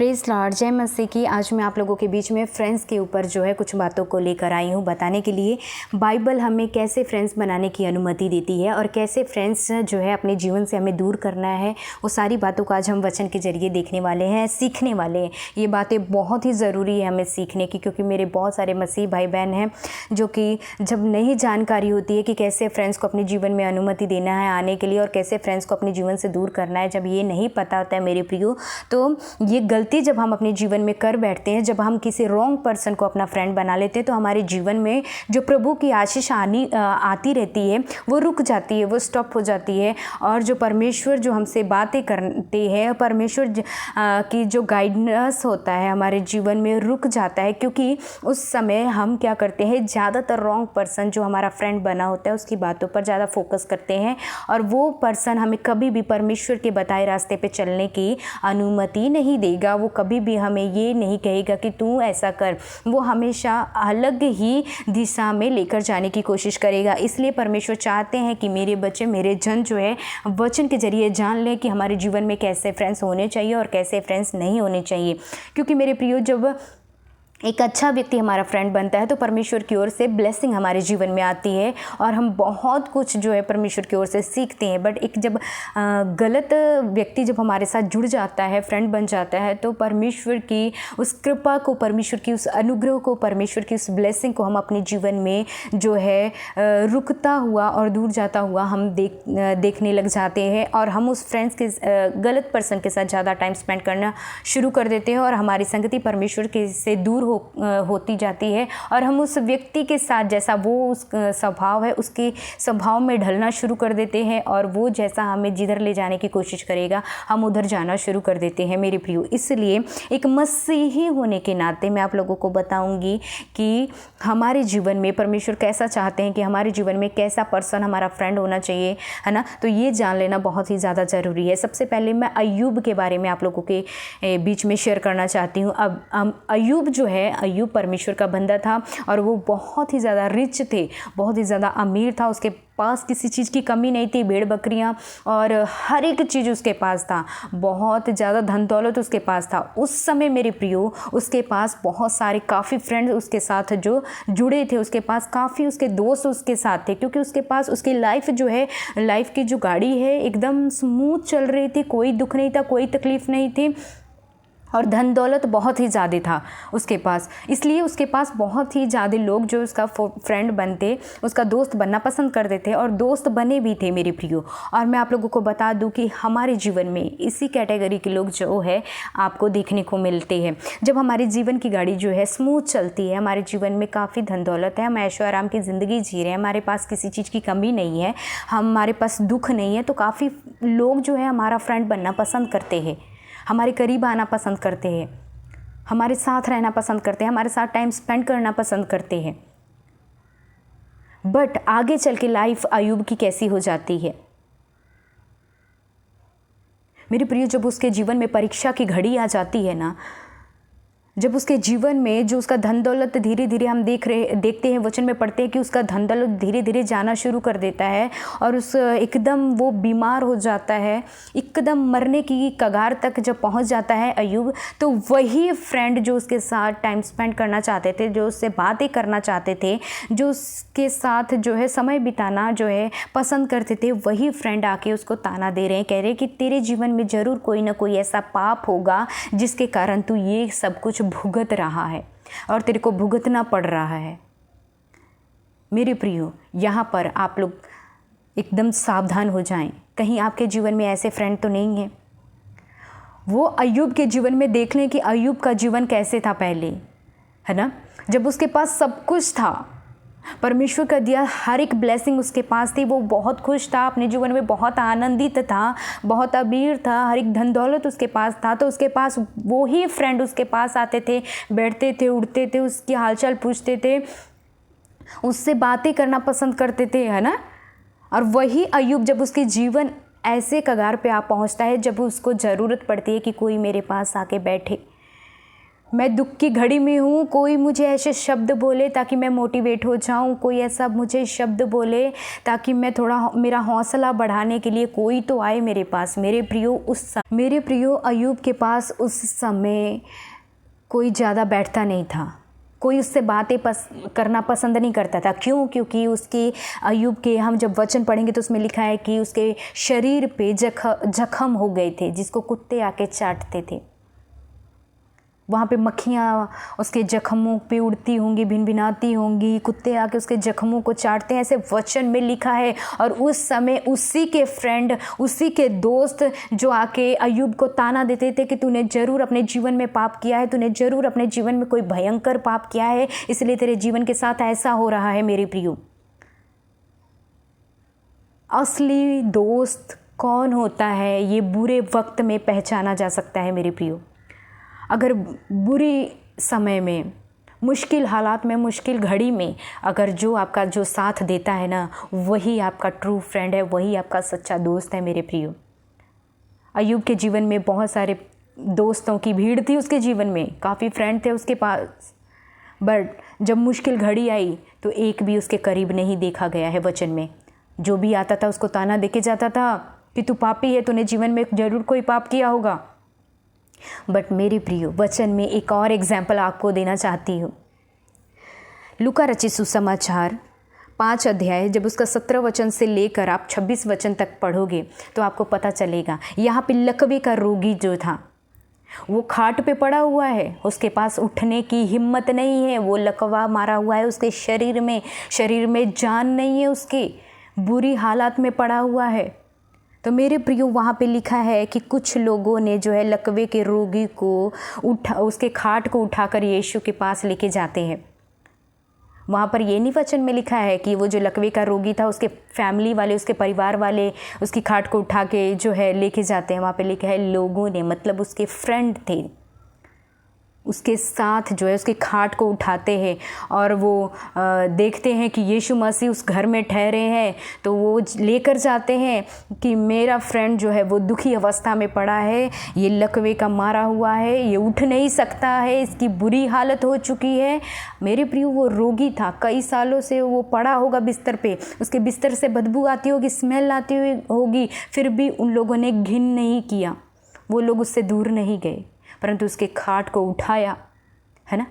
Praise Lord, जय मसीह की। आज मैं आप लोगों के बीच में फ्रेंड्स के ऊपर जो है कुछ बातों को लेकर आई हूँ बताने के लिए। बाइबल हमें कैसे फ्रेंड्स बनाने की अनुमति देती है और कैसे फ्रेंड्स जो है अपने जीवन से हमें दूर करना है, वो सारी बातों को आज हम वचन के ज़रिए देखने वाले हैं, सीखने वाले हैं। ये बातें बहुत ही ज़रूरी है हमें सीखने की, क्योंकि मेरे बहुत सारे मसीह भाई बहन हैं जो कि जब नहीं जानकारी होती है कि कैसे फ्रेंड्स को अपने जीवन में अनुमति देना है आने के लिए और कैसे फ्रेंड्स को अपने जीवन से दूर करना है, जब ये नहीं पता होता है मेरे प्रियो, तो ये गलती जब हम अपने जीवन में कर बैठते हैं, जब हम किसी रॉन्ग पर्सन को अपना फ्रेंड बना लेते हैं, तो हमारे जीवन में जो प्रभु की आशीष आती रहती है वो रुक जाती है, वो स्टॉप हो जाती है। और जो परमेश्वर जो हमसे बातें करते हैं, परमेश्वर की जो गाइडेंस होता है हमारे जीवन में रुक जाता है, क्योंकि उस समय हम क्या करते हैं, ज़्यादातर रॉन्ग पर्सन जो हमारा फ्रेंड बना होता है उसकी बातों पर ज़्यादा फोकस करते हैं और वो पर्सन हमें कभी भी परमेश्वर के बताए रास्ते पे चलने की अनुमति नहीं देगा। वो कभी भी हमें ये नहीं कहेगा कि तू ऐसा कर, वो हमेशा अलग ही दिशा में लेकर जाने की कोशिश करेगा। इसलिए परमेश्वर चाहते हैं कि मेरे बच्चे, मेरे जन जो है वचन के जरिए जान लें कि हमारे जीवन में कैसे फ्रेंड्स होने चाहिए और कैसे फ्रेंड्स नहीं होने चाहिए। क्योंकि मेरे प्रियो, जब एक अच्छा व्यक्ति हमारा फ्रेंड बनता है तो परमेश्वर की ओर से ब्लेसिंग हमारे जीवन में आती है और हम बहुत कुछ जो है परमेश्वर की ओर से सीखते हैं। बट एक जब गलत व्यक्ति जब हमारे साथ जुड़ जाता है, फ्रेंड बन जाता है, तो परमेश्वर की उस कृपा को, परमेश्वर की उस अनुग्रह को, परमेश्वर की उस ब्लेसिंग को हम अपने जीवन में जो है रुकता हुआ और दूर जाता हुआ हम देखने लग जाते हैं और हम उस फ्रेंड्स के गलत पर्सन के साथ ज़्यादा टाइम स्पेंड करना शुरू कर देते हैं और हमारी संगति परमेश्वर के से दूर होती जाती है और हम उस व्यक्ति के साथ जैसा वो उस स्वभाव है उसके स्वभाव में ढलना शुरू कर देते हैं और वो जैसा हमें जिधर ले जाने की कोशिश करेगा हम उधर जाना शुरू कर देते हैं मेरे प्रियो। इसलिए एक मसीही होने के नाते मैं आप लोगों को बताऊंगी कि हमारे जीवन में परमेश्वर कैसा चाहते हैं, कि हमारे जीवन में कैसा पर्सन हमारा फ्रेंड होना चाहिए, है ना। तो ये जान लेना बहुत ही ज़्यादा ज़रूरी है। सबसे पहले मैं अय्यूब के बारे में आप लोगों के बीच में शेयर करना चाहती हूँ। अब अय्यूब जो है, अय्यूब परमेश्वर का बंदा था और वो बहुत ही ज़्यादा रिच थे, बहुत ही ज़्यादा अमीर था। उसके पास किसी चीज़ की कमी नहीं थी, भेड़ बकरियां और हर एक चीज़ उसके पास था, बहुत ज़्यादा धन दौलत उसके पास था। उस समय मेरे प्रियो उसके पास बहुत सारे काफ़ी फ्रेंड्स उसके साथ जो जुड़े थे, उसके पास काफ़ी उसके दोस्त उसके साथ थे, क्योंकि उसके पास उसकी लाइफ जो है, लाइफ की जो गाड़ी है एकदम स्मूथ चल रही थी, कोई दुख नहीं था, कोई तकलीफ़ नहीं थी और धन दौलत बहुत ही ज़्यादा था उसके पास। इसलिए उसके पास बहुत ही ज़्यादा लोग जो उसका फ्रेंड बनते, उसका दोस्त बनना पसंद करते थे और दोस्त बने भी थे मेरे प्रियो। और मैं आप लोगों को बता दूं कि हमारे जीवन में इसी कैटेगरी के लोग जो है आपको देखने को मिलते हैं। जब हमारे जीवन की गाड़ी जो है स्मूथ चलती है, हमारे जीवन में काफ़ी धन दौलत है, हम ऐशो आराम की ज़िंदगी जी रहे हैं, हमारे पास किसी चीज़ की कमी नहीं है, हमारे पास दुख नहीं है, तो काफ़ी लोग जो है हमारा फ्रेंड बनना पसंद करते हैं, हमारे करीब आना पसंद करते हैं, हमारे साथ रहना पसंद करते हैं, हमारे साथ टाइम स्पेंड करना पसंद करते हैं। बट आगे चल के लाइफ अय्यूब की कैसी हो जाती है मेरे प्रिय, जब उसके जीवन में परीक्षा की घड़ी आ जाती है ना, जब उसके जीवन में जो उसका धन दौलत धीरे धीरे हम देखते हैं, वचन में पढ़ते हैं कि उसका धन दौलत धीरे धीरे जाना शुरू कर देता है और उस एकदम वो बीमार हो जाता है, एकदम मरने की कगार तक जब पहुंच जाता है अय्यूब, तो वही फ्रेंड जो उसके साथ टाइम स्पेंड करना चाहते थे, जो उससे बातें करना चाहते थे, जो उसके साथ जो है समय बिताना जो है पसंद करते थे, वही फ्रेंड आके उसको ताना दे रहे हैं, कह रहे हैं कि तेरे जीवन में ज़रूर कोई ना कोई ऐसा पाप होगा जिसके कारण तू ये सब कुछ भुगत रहा है और तेरे को भुगतना पड़ रहा है। मेरे प्रियो, यहाँ पर आप लोग एकदम सावधान हो जाएं, कहीं आपके जीवन में ऐसे फ्रेंड तो नहीं है। वो अय्यूब के जीवन में देख लें कि अय्यूब का जीवन कैसे था पहले, है ना। जब उसके पास सब कुछ था, परमेश्वर का दिया हर एक ब्लेसिंग उसके पास थी, वो बहुत खुश था, अपने जीवन में बहुत आनंदित था, बहुत अमीर था, हर एक धन दौलत उसके पास था, तो उसके पास वो ही फ्रेंड उसके पास आते थे, बैठते थे, उठते थे, उसकी हालचाल पूछते थे, उससे बातें करना पसंद करते थे, है ना। और वही अय्यूब जब उसके जीवन ऐसे कगार पे आ पहुंचता है, जब उसको ज़रूरत पड़ती है कि कोई मेरे पास आके बैठे, मैं दुख की घड़ी में हूँ, कोई मुझे ऐसे शब्द बोले ताकि मैं मोटिवेट हो जाऊँ, कोई ऐसा मुझे शब्द बोले ताकि मैं थोड़ा मेरा हौसला बढ़ाने के लिए कोई तो आए मेरे पास। मेरे प्रियो अय्यूब के पास उस समय कोई ज़्यादा बैठता नहीं था, कोई उससे बातें करना पसंद नहीं करता था। क्यों? क्योंकि उसकी अय्यूब के हम जब वचन पढ़ेंगे तो उसमें लिखा है कि उसके शरीर पे जख्म हो गए थे जिसको कुत्ते आके चाटते थे। वहाँ पे मक्खियाँ उसके जख्मों पे उड़ती होंगी, भिनभिनाती होंगी, कुत्ते आके उसके जख्मों को चाटते हैं, ऐसे वचन में लिखा है। और उस समय उसी के फ्रेंड, उसी के दोस्त जो आके अय्यूब को ताना देते थे कि तूने ज़रूर अपने जीवन में पाप किया है, तूने ज़रूर अपने जीवन में कोई भयंकर पाप किया है, इसलिए तेरे जीवन के साथ ऐसा हो रहा है। मेरे प्रियो, असली दोस्त कौन होता है ये बुरे वक्त में पहचाना जा सकता है। मेरे प्रियो, अगर बुरी समय में, मुश्किल हालात में, मुश्किल घड़ी में अगर जो आपका जो साथ देता है ना, वही आपका ट्रू फ्रेंड है, वही आपका सच्चा दोस्त है। मेरे प्रियो, अय्यूब के जीवन में बहुत सारे दोस्तों की भीड़ थी, उसके जीवन में काफ़ी फ्रेंड थे उसके पास, बट जब मुश्किल घड़ी आई तो एक भी उसके करीब नहीं देखा गया है। वचन में जो भी आता था उसको ताना देके जाता था कि तू पापी है, तूने जीवन में ज़रूर कोई पाप किया होगा। बट मेरे प्रियो, वचन में एक और एग्जाम्पल आपको देना चाहती हूँ। लूका रचित सुसमाचार 5 अध्याय, जब उसका 17 वचन से लेकर आप 26 वचन तक पढ़ोगे तो आपको पता चलेगा। यहाँ पे लकवे का रोगी जो था वो खाट पे पड़ा हुआ है, उसके पास उठने की हिम्मत नहीं है, वो लकवा मारा हुआ है उसके शरीर में जान नहीं है, उसके बुरी हालात में पड़ा हुआ है। तो मेरे प्रियो, वहाँ पे लिखा है कि कुछ लोगों ने जो है लकवे के रोगी को उसके खाट को उठाकर यीशु के पास लेके जाते हैं। वहाँ पर ये नहीं वचन में लिखा है कि वो जो लकवे का रोगी था उसके फैमिली वाले, उसके परिवार वाले उसकी खाट को उठा के जो है लेके जाते हैं। वहाँ पे लिखा है लोगों ने, मतलब उसके फ्रेंड थे, उसके साथ जो है उसके खाट को उठाते हैं और वो देखते हैं कि यीशु मसीह उस घर में ठहरे हैं, तो वो लेकर जाते हैं कि मेरा फ्रेंड जो है वो दुखी अवस्था में पड़ा है, ये लकवे का मारा हुआ है, ये उठ नहीं सकता है, इसकी बुरी हालत हो चुकी है। मेरे प्रियो, वो रोगी था, कई सालों से वो पड़ा होगा बिस्तर पे, उसके बिस्तर से बदबू आती होगी, स्मेल आती होगी, फिर भी उन लोगों ने घिन नहीं किया, वो लोग उससे दूर नहीं गए, परंतु उसके खाट को उठाया, है ना,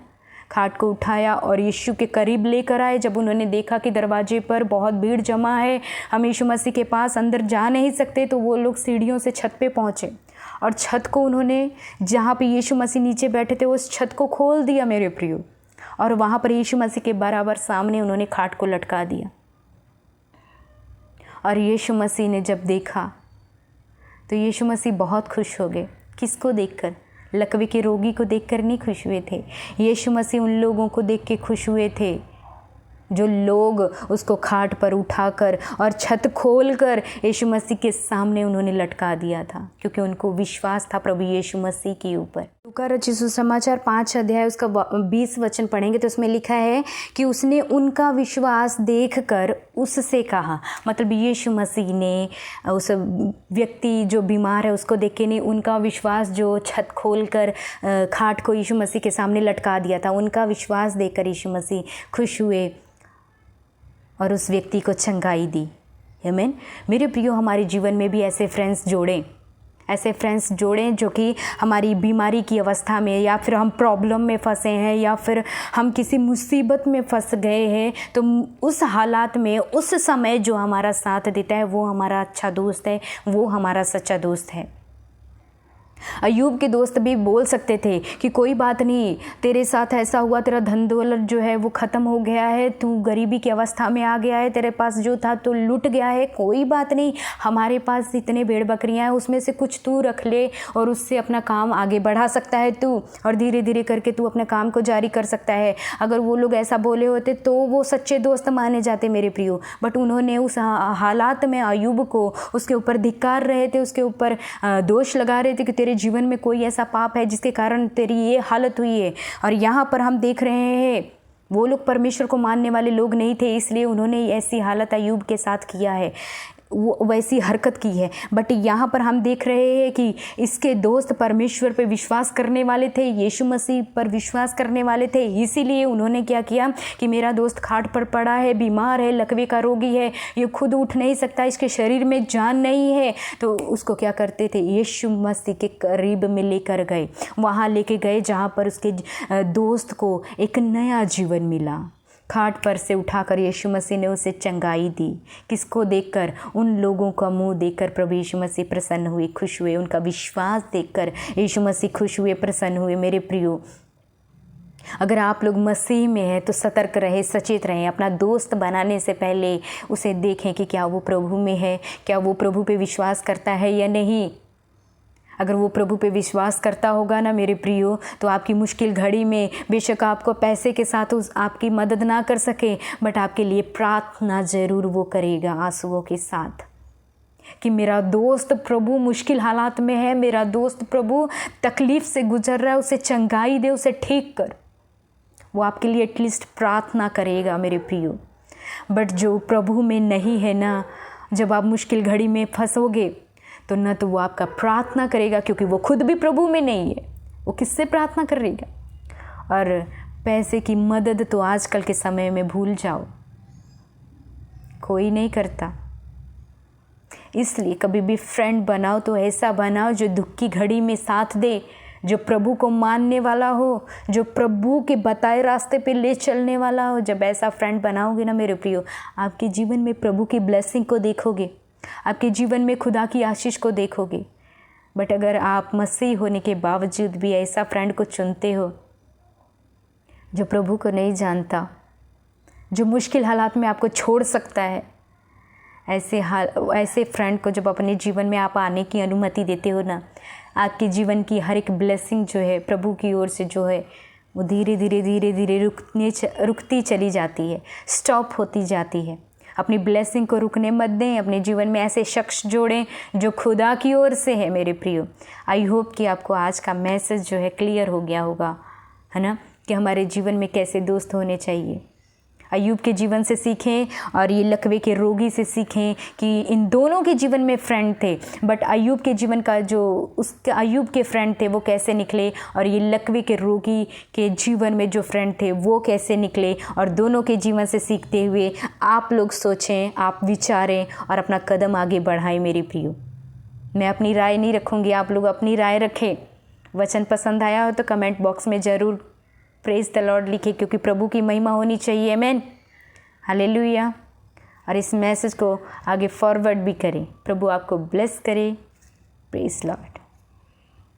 खाट को उठाया और यीशु के करीब लेकर आए। जब उन्होंने देखा कि दरवाजे पर बहुत भीड़ जमा है, हम यीशु मसीह के पास अंदर जा नहीं सकते, तो वो लोग सीढ़ियों से छत पे पहुँचे और छत को उन्होंने, जहाँ पे यीशु मसीह नीचे बैठे थे, उस छत को खोल दिया मेरे प्रियो, और वहाँ पर यीशु मसीह के बराबर सामने उन्होंने खाट को लटका दिया। और यीशु मसीह ने जब देखा तो यीशु मसीह बहुत खुश हो गए। किसको देखकर? लकवे के रोगी को देखकर नहीं खुश हुए थे, यीशु मसीह उन लोगों को देख के खुश हुए थे जो लोग उसको खाट पर उठाकर और छत खोलकर यीशु मसीह के सामने उन्होंने लटका दिया था, क्योंकि उनको विश्वास था प्रभु यीशु मसीह के ऊपर। लूका रचित सुसमाचार 5 अध्याय उसका 20 वचन पढ़ेंगे तो उसमें लिखा है कि उसने उनका विश्वास देखकर उससे कहा, मतलब यीशु मसीह ने उस व्यक्ति जो बीमार है उसको देख के नहीं, उनका विश्वास, जो छत खोलकर खाट को यीशु मसीह के सामने लटका दिया था, उनका विश्वास देखकर यीशु मसीह खुश हुए और उस व्यक्ति को चंगाई दी। आमीन। मेरे प्रियो, हमारे जीवन में भी ऐसे फ्रेंड्स जोड़ें जो कि हमारी बीमारी की अवस्था में, या फिर हम प्रॉब्लम में फंसे हैं, या फिर हम किसी मुसीबत में फंस गए हैं, तो उस हालात में उस समय जो हमारा साथ देता है वो हमारा अच्छा दोस्त है, वो हमारा सच्चा दोस्त है। अय्यूब के दोस्त भी बोल सकते थे कि कोई बात नहीं, तेरे साथ ऐसा हुआ, तेरा धन दौलत जो है वो ख़त्म हो गया है, तू गरीबी की अवस्था में आ गया है, तेरे पास जो था तो लुट गया है, कोई बात नहीं, हमारे पास इतने भेड़ बकरियां हैं, उसमें से कुछ तू रख ले और उससे अपना काम आगे बढ़ा सकता है तू, और धीरे धीरे करके तू अपने काम को जारी कर सकता है। अगर वो लोग ऐसा बोले होते तो वो सच्चे दोस्त माने जाते मेरे प्रियो, बट उन्होंने उस हालात में अय्यूब को उसके ऊपर धिक्कार रहे थे, उसके ऊपर दोष लगा रहे थे कि तेरे जीवन में कोई ऐसा पाप है जिसके कारण तेरी ये हालत हुई है। और यहाँ पर हम देख रहे हैं वो लोग परमेश्वर को मानने वाले लोग नहीं थे, इसलिए उन्होंने ऐसी हालत अय्यूब के साथ किया है। वो वैसी हरकत की है। बट यहाँ पर हम देख रहे हैं कि इसके दोस्त परमेश्वर पे विश्वास करने वाले थे, यीशु मसीह पर विश्वास करने वाले थे, इसीलिए उन्होंने क्या किया कि मेरा दोस्त खाट पर पड़ा है, बीमार है, लकवे का रोगी है, ये खुद उठ नहीं सकता, इसके शरीर में जान नहीं है, तो उसको क्या करते थे, यीशु मसीह के करीब में लेकर गए, वहाँ लेके गए जहाँ पर उसके दोस्त को एक नया जीवन मिला। खाट पर से उठाकर यीशु मसीह ने उसे चंगाई दी। किसको देखकर? उन लोगों का मुंह देखकर प्रभु यीशु मसीह प्रसन्न हुए, खुश हुए। उनका विश्वास देखकर यीशु मसीह खुश हुए, प्रसन्न हुए। मेरे प्रियो, अगर आप लोग मसीह में हैं तो सतर्क रहे, सचेत रहें। अपना दोस्त बनाने से पहले उसे देखें कि क्या वो प्रभु में है, क्या वो प्रभु पे विश्वास करता है या नहीं। अगर वो प्रभु पे विश्वास करता होगा ना मेरे प्रियो, तो आपकी मुश्किल घड़ी में बेशक आपको पैसे के साथ आपकी मदद ना कर सके, बट आपके लिए प्रार्थना ज़रूर वो करेगा आंसुओं के साथ कि मेरा दोस्त प्रभु मुश्किल हालात में है, मेरा दोस्त प्रभु तकलीफ़ से गुजर रहा है, उसे चंगाई दे, उसे ठीक कर। वो आपके लिए एटलीस्ट प्रार्थना करेगा मेरे प्रियो। बट जो प्रभु में नहीं है ना, जब आप मुश्किल घड़ी में फंसोगे तो न तो वो आपका प्रार्थना करेगा, क्योंकि वो खुद भी प्रभु में नहीं है, वो किससे प्रार्थना करेगा। और पैसे की मदद तो आजकल के समय में भूल जाओ, कोई नहीं करता। इसलिए कभी भी फ्रेंड बनाओ तो ऐसा बनाओ जो दुख की घड़ी में साथ दे, जो प्रभु को मानने वाला हो, जो प्रभु के बताए रास्ते पे ले चलने वाला हो। जब ऐसा फ्रेंड बनाओगे ना मेरे प्रियो, आपके जीवन में प्रभु की ब्लेसिंग को देखोगे, आपके जीवन में खुदा की आशीष को देखोगे। बट अगर आप मसीह होने के बावजूद भी ऐसा फ्रेंड को चुनते हो जो प्रभु को नहीं जानता, जो मुश्किल हालात में आपको छोड़ सकता है, ऐसे फ्रेंड को जब अपने जीवन में आप आने की अनुमति देते हो ना, आपके जीवन की हर एक ब्लेसिंग जो है प्रभु की ओर से जो है वो धीरे धीरे रुकती चली जाती है, स्टॉप होती जाती है। अपनी ब्लेसिंग को रुकने मत दें। अपने जीवन में ऐसे शख्स जोड़ें जो खुदा की ओर से है मेरे प्रियो। आई होप कि आपको आज का मैसेज जो है क्लियर हो गया होगा, है ना, कि हमारे जीवन में कैसे दोस्त होने चाहिए। अय्यूब के जीवन से सीखें और ये लकवे के रोगी से सीखें कि इन दोनों के जीवन में फ्रेंड थे, बट अय्यूब के जीवन का जो उसके अय्यूब के फ्रेंड थे वो कैसे निकले, और ये लकवे के रोगी के जीवन में जो फ्रेंड थे वो कैसे निकले। और दोनों के जीवन से सीखते हुए आप लोग सोचें, आप विचारें और अपना कदम आगे बढ़ाएं मेरी प्रियो। मैं अपनी राय नहीं रखूँगी, आप लोग अपनी राय रखें। वचन पसंद आया हो तो कमेंट बॉक्स में ज़रूर प्रेज द लॉर्ड लिखे, क्योंकि प्रभु की महिमा होनी चाहिए। आमेन, हालेलुया। और इस मैसेज को आगे फॉरवर्ड भी करें। प्रभु आपको ब्लेस करे। Praise Lord.